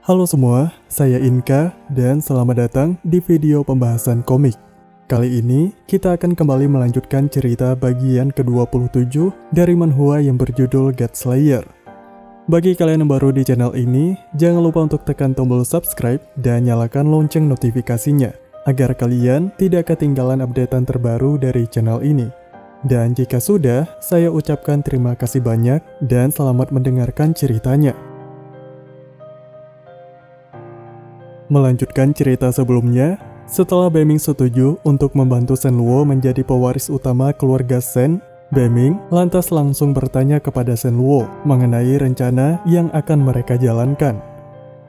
Halo semua, saya Inka dan selamat datang di video pembahasan komik. Kali ini kita akan kembali melanjutkan cerita bagian ke-27 dari manhwa yang berjudul God Slayer. Bagi kalian yang baru di channel ini, jangan lupa untuk tekan tombol subscribe dan nyalakan lonceng notifikasinya agar kalian tidak ketinggalan updatean terbaru dari channel ini. Dan jika sudah, saya ucapkan terima kasih banyak dan selamat mendengarkan ceritanya. Melanjutkan cerita sebelumnya, setelah Beming setuju untuk membantu Shen Luo menjadi pewaris utama keluarga Shen, Beming lantas langsung bertanya kepada Shen Luo mengenai rencana yang akan mereka jalankan.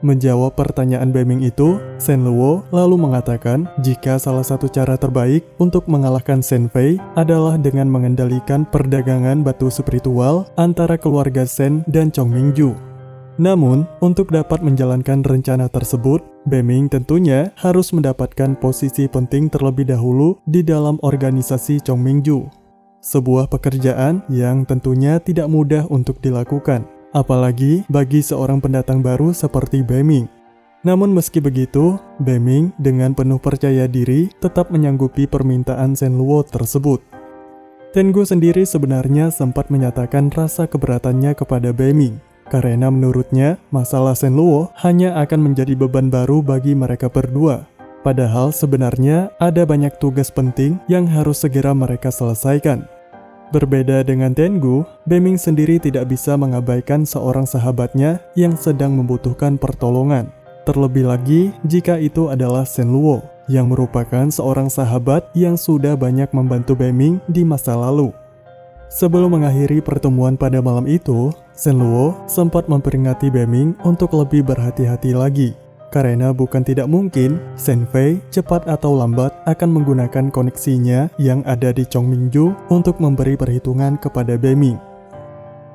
Menjawab pertanyaan Beming itu, Shen Luo lalu mengatakan jika salah satu cara terbaik untuk mengalahkan Shen Fei adalah dengan mengendalikan perdagangan batu spiritual antara keluarga Shen dan Chong Mingju. Namun, untuk dapat menjalankan rencana tersebut, Beming tentunya harus mendapatkan posisi penting terlebih dahulu di dalam organisasi Chong Mingju. Sebuah pekerjaan yang tentunya tidak mudah untuk dilakukan, apalagi bagi seorang pendatang baru seperti Beming. Namun meski begitu, Beming dengan penuh percaya diri tetap menyanggupi permintaan Shen Luo tersebut. Tengu sendiri sebenarnya sempat menyatakan rasa keberatannya kepada Beming, karena menurutnya, masalah Shen Luo hanya akan menjadi beban baru bagi mereka berdua. Padahal sebenarnya ada banyak tugas penting yang harus segera mereka selesaikan. Berbeda dengan Tengu, Beming sendiri tidak bisa mengabaikan seorang sahabatnya yang sedang membutuhkan pertolongan. Terlebih lagi jika itu adalah Shen Luo, yang merupakan seorang sahabat yang sudah banyak membantu Beming di masa lalu. Sebelum mengakhiri pertemuan pada malam itu, Shen Luo sempat memperingati Beming untuk lebih berhati-hati lagi. Karena bukan tidak mungkin, Shen Fei cepat atau lambat akan menggunakan koneksinya yang ada di Chong Mingju untuk memberi perhitungan kepada Beming.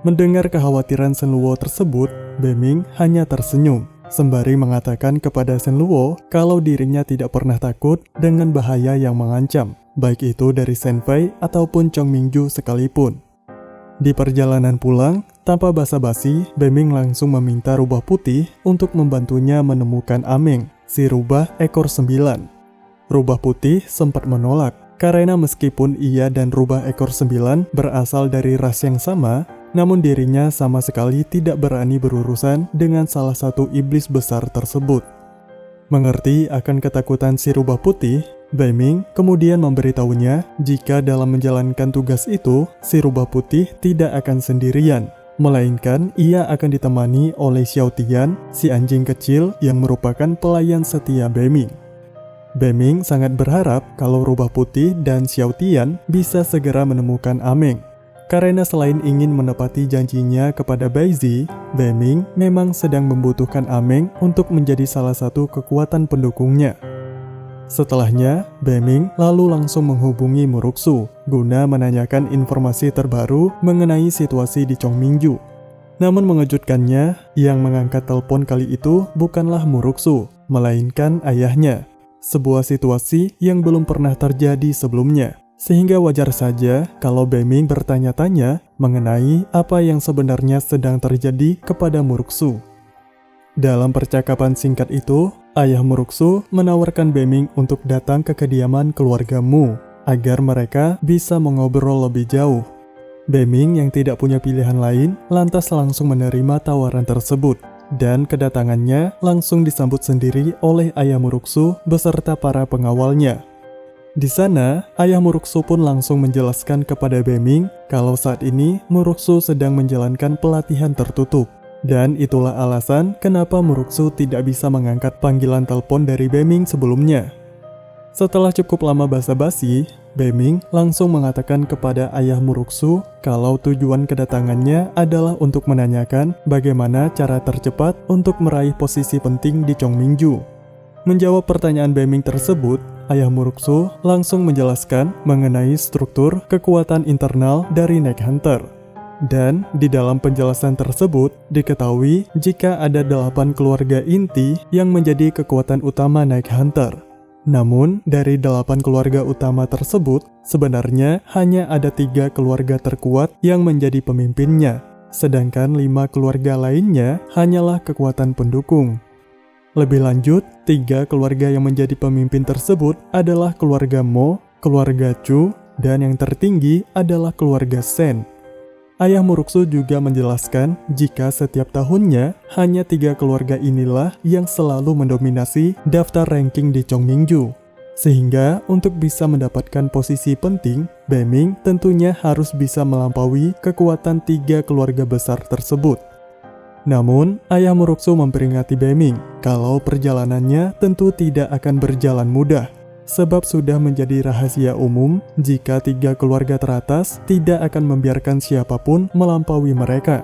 Mendengar kekhawatiran Shen Luo tersebut, Beming hanya tersenyum, sembari mengatakan kepada Shen Luo kalau dirinya tidak pernah takut dengan bahaya yang mengancam, baik itu dari Shen Fei ataupun Chong Mingju sekalipun. Di perjalanan pulang, tanpa basa-basi, Beming langsung meminta Rubah Putih untuk membantunya menemukan Ameng, si rubah ekor 9. Rubah Putih sempat menolak, karena meskipun ia dan rubah ekor 9 berasal dari ras yang sama, namun dirinya sama sekali tidak berani berurusan dengan salah satu iblis besar tersebut. Mengerti akan ketakutan si Rubah Putih, Beming kemudian memberitahunya jika dalam menjalankan tugas itu, si Rubah Putih tidak akan sendirian, melainkan ia akan ditemani oleh Xiao Tian, si anjing kecil yang merupakan pelayan setia Beming. Beming sangat berharap kalau Rubah Putih dan Xiao Tian bisa segera menemukan Ameng. Karena selain ingin menepati janjinya kepada Baizi, Beming memang sedang membutuhkan Ameng untuk menjadi salah satu kekuatan pendukungnya. Setelahnya, Beming lalu langsung menghubungi Muruksu guna menanyakan informasi terbaru mengenai situasi di Chong Mingju. Namun mengejutkannya, yang mengangkat telepon kali itu bukanlah Muruksu, melainkan ayahnya. Sebuah situasi yang belum pernah terjadi sebelumnya. Sehingga wajar saja kalau Beming bertanya-tanya mengenai apa yang sebenarnya sedang terjadi kepada Muruksu. Dalam percakapan singkat itu, ayah Muruksu menawarkan Beming untuk datang ke kediaman keluarga Mu agar mereka bisa mengobrol lebih jauh. Beming yang tidak punya pilihan lain lantas langsung menerima tawaran tersebut, dan kedatangannya langsung disambut sendiri oleh ayah Muruksu beserta para pengawalnya. Di sana, ayah Muruksu pun langsung menjelaskan kepada Beming kalau saat ini Muruksu sedang menjalankan pelatihan tertutup. Dan itulah alasan kenapa Muruksu tidak bisa mengangkat panggilan telepon dari Beming sebelumnya. Setelah cukup lama basa-basi, Beming langsung mengatakan kepada ayah Muruksu kalau tujuan kedatangannya adalah untuk menanyakan bagaimana cara tercepat untuk meraih posisi penting di Chong Mingju. Menjawab pertanyaan Beming tersebut, ayah Muruksu langsung menjelaskan mengenai struktur kekuatan internal dari Night Hunter. Dan di dalam penjelasan tersebut, diketahui jika ada 8 keluarga inti yang menjadi kekuatan utama Night Hunter. Namun, dari 8 keluarga utama tersebut, sebenarnya hanya ada 3 keluarga terkuat yang menjadi pemimpinnya, sedangkan 5 keluarga lainnya hanyalah kekuatan pendukung. Lebih lanjut, 3 keluarga yang menjadi pemimpin tersebut adalah keluarga Mo, keluarga Chu, dan yang tertinggi adalah keluarga Sen. Ayah Muruksu juga menjelaskan jika setiap tahunnya hanya 3 keluarga inilah yang selalu mendominasi daftar ranking di Chongmingju. Sehingga untuk bisa mendapatkan posisi penting, Beming tentunya harus bisa melampaui kekuatan 3 keluarga besar tersebut. Namun, ayah Muruksu memperingati Beming kalau perjalanannya tentu tidak akan berjalan mudah. Sebab sudah menjadi rahasia umum jika 3 keluarga teratas tidak akan membiarkan siapapun melampaui mereka.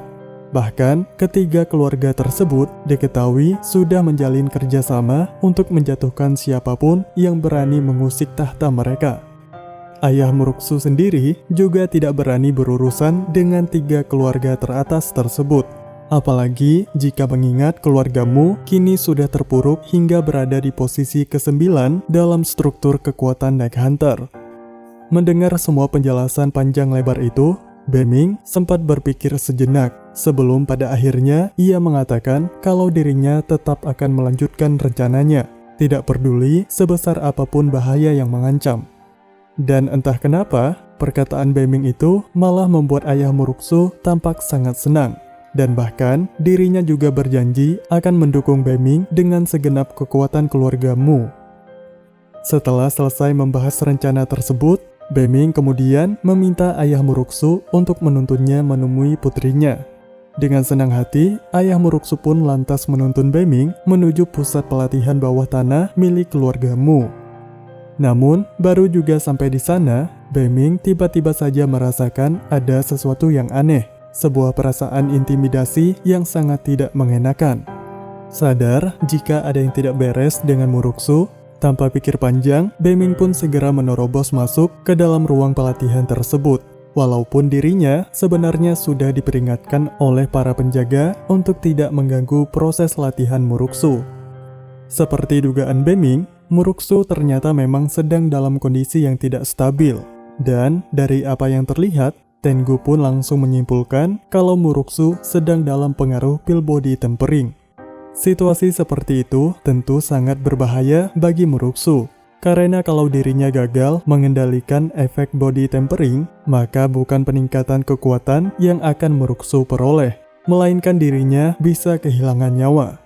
Bahkan, ketiga keluarga tersebut diketahui sudah menjalin kerjasama untuk menjatuhkan siapapun yang berani mengusik tahta mereka. Ayah Muruksu sendiri juga tidak berani berurusan dengan 3 keluarga teratas tersebut. Apalagi jika mengingat keluargamu kini sudah terpuruk hingga berada di posisi ke-9 dalam struktur kekuatan Night Hunter. Mendengar semua penjelasan panjang lebar itu, Beming sempat berpikir sejenak sebelum pada akhirnya ia mengatakan kalau dirinya tetap akan melanjutkan rencananya, tidak peduli sebesar apapun bahaya yang mengancam. Dan entah kenapa, perkataan Beming itu malah membuat ayah Muruksu tampak sangat senang. Dan bahkan dirinya juga berjanji akan mendukung Beming dengan segenap kekuatan keluarga Mu. Setelah selesai membahas rencana tersebut, Beming kemudian meminta ayah Muruksu untuk menuntunnya menemui putrinya. Dengan senang hati, ayah Muruksu pun lantas menuntun Beming menuju pusat pelatihan bawah tanah milik keluarga Mu. Namun, baru juga sampai di sana, Beming tiba-tiba saja merasakan ada sesuatu yang aneh. Sebuah perasaan intimidasi yang sangat tidak mengenakan. Sadar jika ada yang tidak beres dengan Muruksu, tanpa pikir panjang, Beming pun segera menerobos masuk ke dalam ruang pelatihan tersebut. Walaupun dirinya sebenarnya sudah diperingatkan oleh para penjaga untuk tidak mengganggu proses latihan Muruksu. Seperti dugaan Beming, Muruksu ternyata memang sedang dalam kondisi yang tidak stabil. Dan dari apa yang terlihat, Tengu pun langsung menyimpulkan kalau Muruksu sedang dalam pengaruh pil body tempering. Situasi seperti itu tentu sangat berbahaya bagi Muruksu, karena kalau dirinya gagal mengendalikan efek body tempering, maka bukan peningkatan kekuatan yang akan Muruksu peroleh, melainkan dirinya bisa kehilangan nyawa.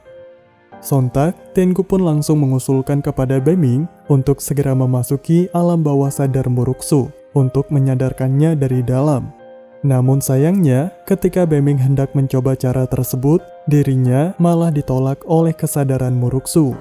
Sontak, Tengu pun langsung mengusulkan kepada Beming untuk segera memasuki alam bawah sadar Muruksu untuk menyadarkannya dari dalam. Namun sayangnya, ketika Beming hendak mencoba cara tersebut, dirinya malah ditolak oleh kesadaran Muruksu.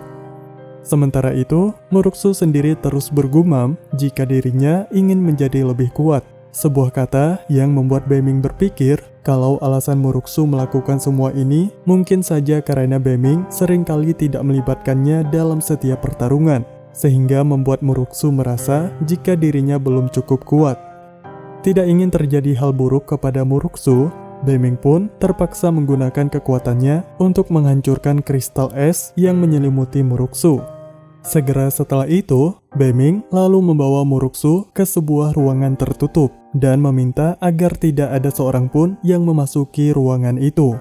Sementara itu, Muruksu sendiri terus bergumam jika dirinya ingin menjadi lebih kuat. Sebuah kata yang membuat Beming berpikir kalau alasan Muruksu melakukan semua ini mungkin saja karena Beming seringkali tidak melibatkannya dalam setiap pertarungan, sehingga membuat Muruksu merasa jika dirinya belum cukup kuat. Tidak ingin terjadi hal buruk kepada Muruksu, Beming pun terpaksa menggunakan kekuatannya untuk menghancurkan kristal es yang menyelimuti Muruksu. Segera setelah itu, Beming lalu membawa Muruksu ke sebuah ruangan tertutup dan meminta agar tidak ada seorang pun yang memasuki ruangan itu.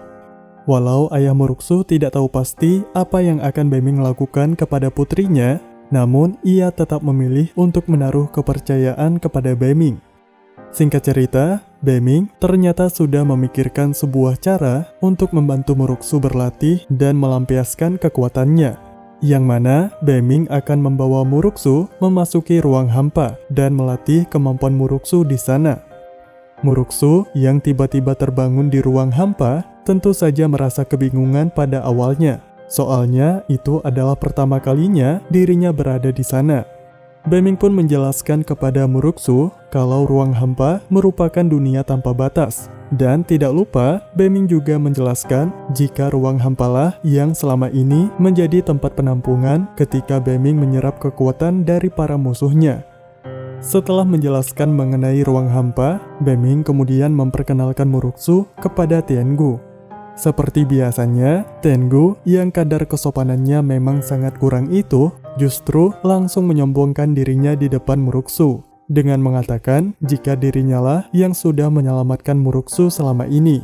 Walau ayah Muruksu tidak tahu pasti apa yang akan Beming lakukan kepada putrinya, namun ia tetap memilih untuk menaruh kepercayaan kepada Beming. Singkat cerita, Beming ternyata sudah memikirkan sebuah cara untuk membantu Muruksu berlatih dan melampiaskan kekuatannya, yang mana Beming akan membawa Muruksu memasuki ruang hampa dan melatih kemampuan Muruksu di sana. Muruksu yang tiba-tiba terbangun di ruang hampa tentu saja merasa kebingungan pada awalnya. Soalnya itu adalah pertama kalinya dirinya berada di sana. Beming pun menjelaskan kepada Muruksu kalau ruang hampa merupakan dunia tanpa batas. Dan tidak lupa, Beming juga menjelaskan jika ruang hampalah yang selama ini menjadi tempat penampungan ketika Beming menyerap kekuatan dari para musuhnya. Setelah menjelaskan mengenai ruang hampa, Beming kemudian memperkenalkan Muruksu kepada Tengu. Seperti biasanya, Tengu yang kadar kesopanannya memang sangat kurang itu, justru langsung menyombongkan dirinya di depan Muruksu, dengan mengatakan jika dirinya lah yang sudah menyelamatkan Muruksu selama ini.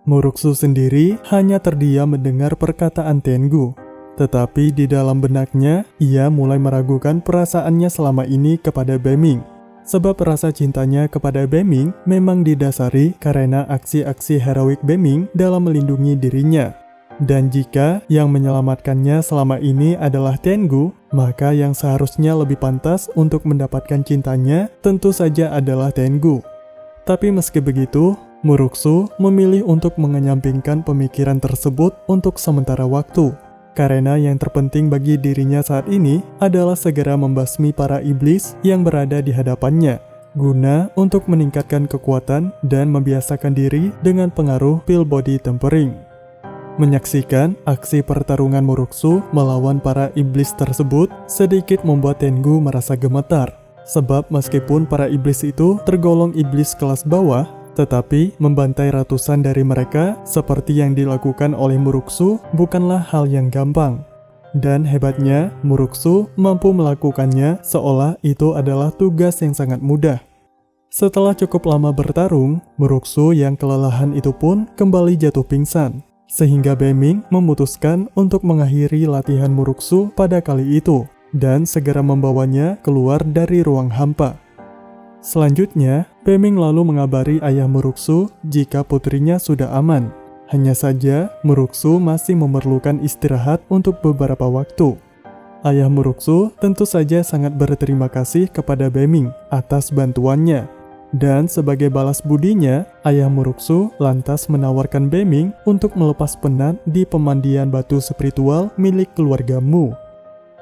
Muruksu sendiri hanya terdiam mendengar perkataan Tengu. Tetapi di dalam benaknya, ia mulai meragukan perasaannya selama ini kepada Bemming. Sebab rasa cintanya kepada Bemming memang didasari karena aksi-aksi heroik Bemming dalam melindungi dirinya. Dan jika yang menyelamatkannya selama ini adalah Tengu, maka yang seharusnya lebih pantas untuk mendapatkan cintanya tentu saja adalah Tengu. Tapi meski begitu, Muruksu memilih untuk mengenyampingkan pemikiran tersebut untuk sementara waktu. Karena yang terpenting bagi dirinya saat ini adalah segera membasmi para iblis yang berada di hadapannya, guna untuk meningkatkan kekuatan dan membiasakan diri dengan pengaruh pil body tempering. Menyaksikan aksi pertarungan Muruksu melawan para iblis tersebut sedikit membuat Tengu merasa gemetar. Sebab meskipun para iblis itu tergolong iblis kelas bawah, tetapi membantai ratusan dari mereka seperti yang dilakukan oleh Muruksu bukanlah hal yang gampang. Dan hebatnya, Muruksu mampu melakukannya seolah itu adalah tugas yang sangat mudah. Setelah cukup lama bertarung, Muruksu yang kelelahan itu pun kembali jatuh pingsan. Sehingga Bemming memutuskan untuk mengakhiri latihan Muruksu pada kali itu dan segera membawanya keluar dari ruang hampa. Selanjutnya, Bemming lalu mengabari ayah Muruksu jika putrinya sudah aman. Hanya saja, Muruksu masih memerlukan istirahat untuk beberapa waktu. Ayah Muruksu tentu saja sangat berterima kasih kepada Bemming atas bantuannya. Dan sebagai balas budinya, ayah Muruksu lantas menawarkan Bemming untuk melepas penat di pemandian batu spiritual milik keluarga Mu.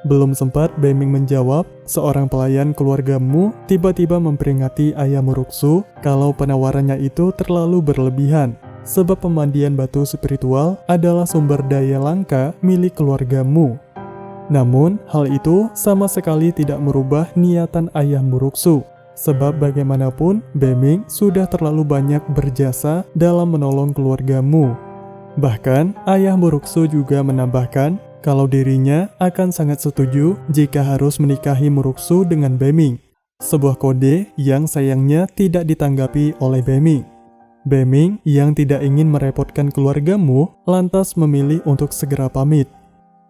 Belum sempat Bemming menjawab, seorang pelayan keluarga Mu tiba-tiba memperingati ayah Muruksu kalau penawarannya itu terlalu berlebihan, sebab pemandian batu spiritual adalah sumber daya langka milik keluarga Mu. Namun, hal itu sama sekali tidak merubah niatan ayah Muruksu. Sebab bagaimanapun, Bemming sudah terlalu banyak berjasa dalam menolong keluarga Mu. Bahkan, ayah Muruksu juga menambahkan kalau dirinya akan sangat setuju jika harus menikahi Muruksu dengan Bemming. Sebuah kode yang sayangnya tidak ditanggapi oleh Bemming. Bemming yang tidak ingin merepotkan keluarga Mu lantas memilih untuk segera pamit.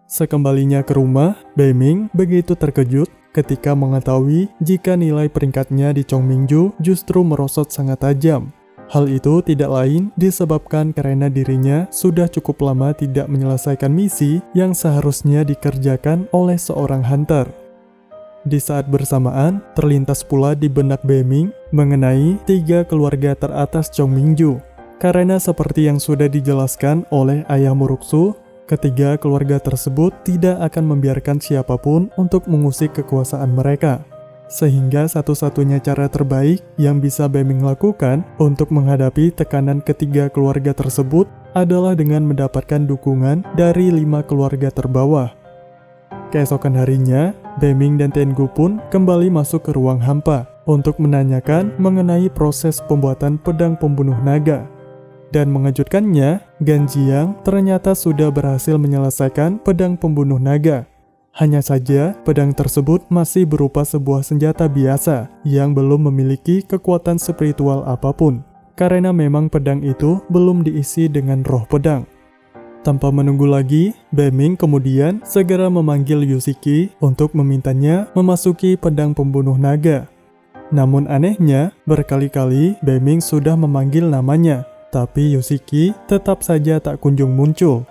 Sekembalinya ke rumah, Bemming begitu terkejut ketika mengetahui jika nilai peringkatnya di Chongmingju justru merosot sangat tajam. Hal itu tidak lain disebabkan karena dirinya sudah cukup lama tidak menyelesaikan misi yang seharusnya dikerjakan oleh seorang hunter. Di saat bersamaan, terlintas pula di benak Bemming mengenai 3 keluarga teratas Chongmingju. Karena seperti yang sudah dijelaskan oleh ayah Muruksu, ketiga keluarga tersebut tidak akan membiarkan siapapun untuk mengusik kekuasaan mereka. Sehingga satu-satunya cara terbaik yang bisa Bemming lakukan untuk menghadapi tekanan ketiga keluarga tersebut adalah dengan mendapatkan dukungan dari 5 keluarga terbawah. Keesokan harinya, Bemming dan Tengu pun kembali masuk ke ruang hampa untuk menanyakan mengenai proses pembuatan pedang pembunuh naga. Dan mengejutkannya, Ganjiang ternyata sudah berhasil menyelesaikan pedang pembunuh naga. Hanya saja, pedang tersebut masih berupa sebuah senjata biasa yang belum memiliki kekuatan spiritual apapun, karena memang pedang itu belum diisi dengan roh pedang. Tanpa menunggu lagi, Bemming kemudian segera memanggil Yushiki untuk memintanya memasuki pedang pembunuh naga. Namun anehnya, berkali-kali Bemming sudah memanggil namanya, tapi Yushiki tetap saja tak kunjung muncul.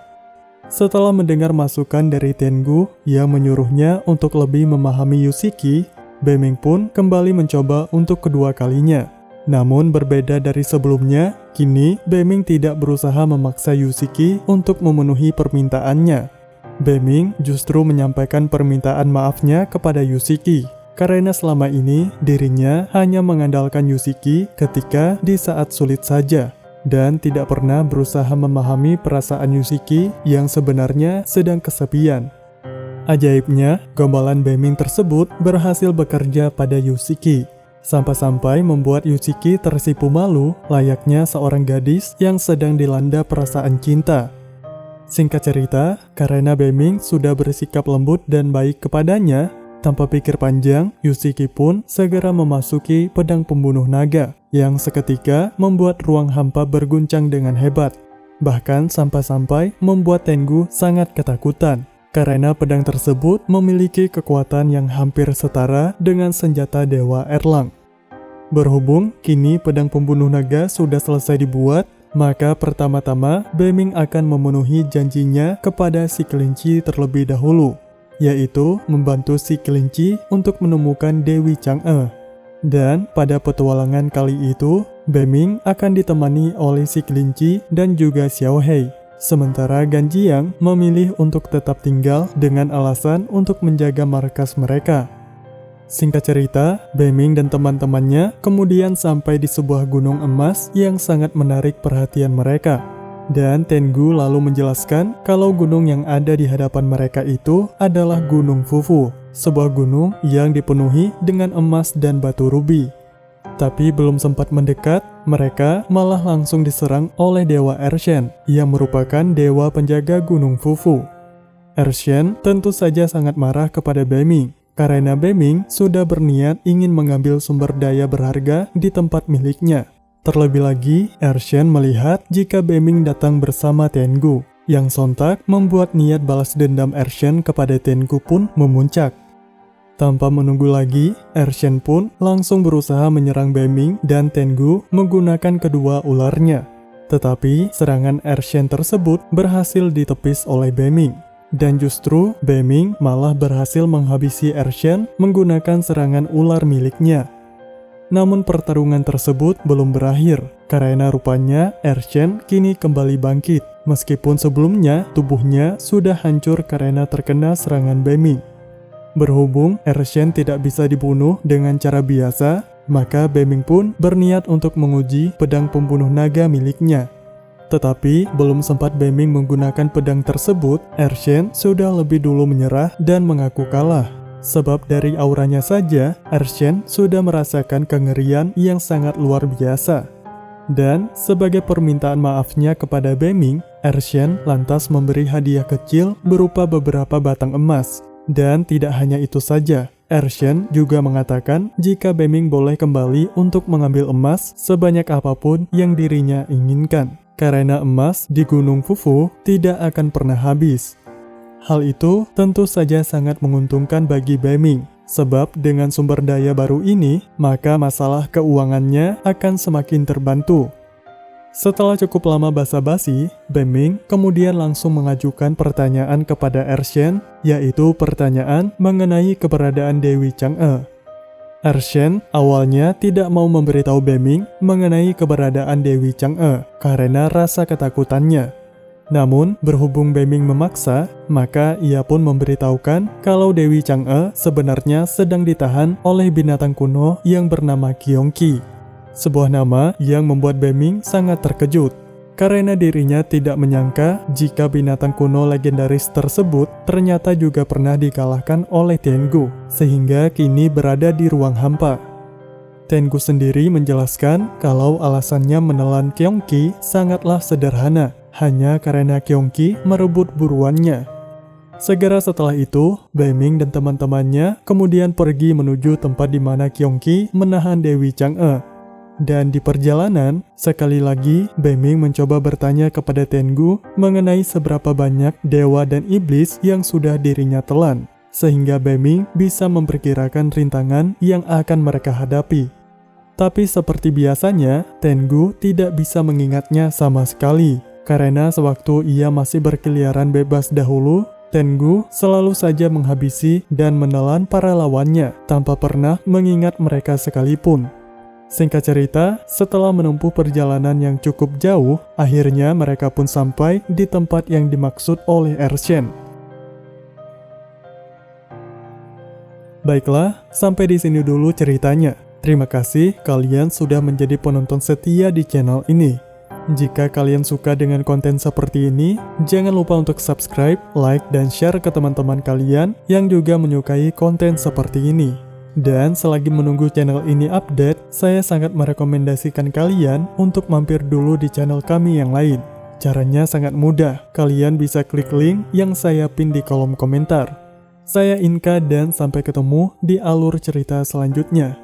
Setelah mendengar masukan dari Tengu yang menyuruhnya untuk lebih memahami Yushiki, Bemming pun kembali mencoba untuk kedua kalinya. Namun berbeda dari sebelumnya, kini Bemming tidak berusaha memaksa Yushiki untuk memenuhi permintaannya. Bemming justru menyampaikan permintaan maafnya kepada Yushiki, karena selama ini dirinya hanya mengandalkan Yushiki ketika di saat sulit saja, dan tidak pernah berusaha memahami perasaan Yushiki yang sebenarnya sedang kesepian. Ajaibnya, gombalan Bemming tersebut berhasil bekerja pada Yushiki, sampai-sampai membuat Yushiki tersipu malu layaknya seorang gadis yang sedang dilanda perasaan cinta. Singkat cerita, karena Bemming sudah bersikap lembut dan baik kepadanya, tanpa pikir panjang, Yushiki pun segera memasuki pedang pembunuh naga yang seketika membuat ruang hampa berguncang dengan hebat. Bahkan sampai-sampai membuat Tengu sangat ketakutan karena pedang tersebut memiliki kekuatan yang hampir setara dengan senjata Dewa Erlang. Berhubung kini pedang pembunuh naga sudah selesai dibuat, maka pertama-tama Beming akan memenuhi janjinya kepada si kelinci terlebih dahulu, yaitu membantu si kelinci untuk menemukan Dewi Chang'e. Dan pada petualangan kali itu, Beming akan ditemani oleh si kelinci dan juga Xiao Hei. Sementara Ganjiang memilih untuk tetap tinggal dengan alasan untuk menjaga markas mereka. Singkat cerita, Beming dan teman-temannya kemudian sampai di sebuah gunung emas yang sangat menarik perhatian mereka. Dan Tengu lalu menjelaskan kalau gunung yang ada di hadapan mereka itu adalah Gunung Fufu, sebuah gunung yang dipenuhi dengan emas dan batu rubi. Tapi belum sempat mendekat, mereka malah langsung diserang oleh Dewa Ershen yang merupakan dewa penjaga Gunung Fufu. Ershen tentu saja sangat marah kepada Beming, karena Beming sudah berniat ingin mengambil sumber daya berharga di tempat miliknya. Terlebih lagi, Ershen melihat jika Beming datang bersama Tengu, yang sontak membuat niat balas dendam Ershen kepada Tengu pun memuncak. Tanpa menunggu lagi, Ershen pun langsung berusaha menyerang Beming dan Tengu menggunakan kedua ularnya. Tetapi serangan Ershen tersebut berhasil ditepis oleh Beming. Dan justru Beming malah berhasil menghabisi Ershen menggunakan serangan ular miliknya. Namun pertarungan tersebut belum berakhir, karena rupanya Ershen kini kembali bangkit, meskipun sebelumnya tubuhnya sudah hancur karena terkena serangan Beming. Berhubung Ershen tidak bisa dibunuh dengan cara biasa, maka Beming pun berniat untuk menguji pedang pembunuh naga miliknya. Tetapi belum sempat Beming menggunakan pedang tersebut, Ershen sudah lebih dulu menyerah dan mengaku kalah. Sebab dari auranya saja, Ershen sudah merasakan kengerian yang sangat luar biasa. Dan sebagai permintaan maafnya kepada Beming, Ershen lantas memberi hadiah kecil berupa beberapa batang emas. Dan tidak hanya itu saja, Ershen juga mengatakan jika Beming boleh kembali untuk mengambil emas sebanyak apapun yang dirinya inginkan, karena emas di Gunung Fufu tidak akan pernah habis. Hal itu tentu saja sangat menguntungkan bagi Beming, sebab dengan sumber daya baru ini, maka masalah keuangannya akan semakin terbantu. Setelah cukup lama basa-basi, Beming kemudian langsung mengajukan pertanyaan kepada Ershen, yaitu pertanyaan mengenai keberadaan Dewi Chang'e. Ershen awalnya tidak mau memberitahu Beming mengenai keberadaan Dewi Chang'e karena rasa ketakutannya. Namun, berhubung Beming memaksa, maka ia pun memberitahukan kalau Dewi Chang'e sebenarnya sedang ditahan oleh binatang kuno yang bernama Kyongki. Sebuah nama yang membuat Beming sangat terkejut, karena dirinya tidak menyangka jika binatang kuno legendaris tersebut ternyata juga pernah dikalahkan oleh Tengu, sehingga kini berada di ruang hampa. Tengu sendiri menjelaskan kalau alasannya menelan Kyongki sangatlah sederhana, hanya karena Kyongki merebut buruannya. Segera setelah itu, Beming dan teman-temannya kemudian pergi menuju tempat di mana Kyongki menahan Dewi Chang'e. Dan di perjalanan, sekali lagi Beming mencoba bertanya kepada Tengu mengenai seberapa banyak dewa dan iblis yang sudah dirinya telan, sehingga Beming bisa memperkirakan rintangan yang akan mereka hadapi. Tapi seperti biasanya, Tengu tidak bisa mengingatnya sama sekali, karena sewaktu ia masih berkeliaran bebas dahulu, Tengu selalu saja menghabisi dan menelan para lawannya tanpa pernah mengingat mereka sekalipun. Singkat cerita, setelah menempuh perjalanan yang cukup jauh, akhirnya mereka pun sampai di tempat yang dimaksud oleh Ershen. Baiklah, sampai di sini dulu ceritanya. Terima kasih kalian sudah menjadi penonton setia di channel ini. Jika kalian suka dengan konten seperti ini, jangan lupa untuk subscribe, like, dan share ke teman-teman kalian yang juga menyukai konten seperti ini. Dan selagi menunggu channel ini update, saya sangat merekomendasikan kalian untuk mampir dulu di channel kami yang lain. Caranya sangat mudah, kalian bisa klik link yang saya pin di kolom komentar. Saya Inka dan sampai ketemu di alur cerita selanjutnya.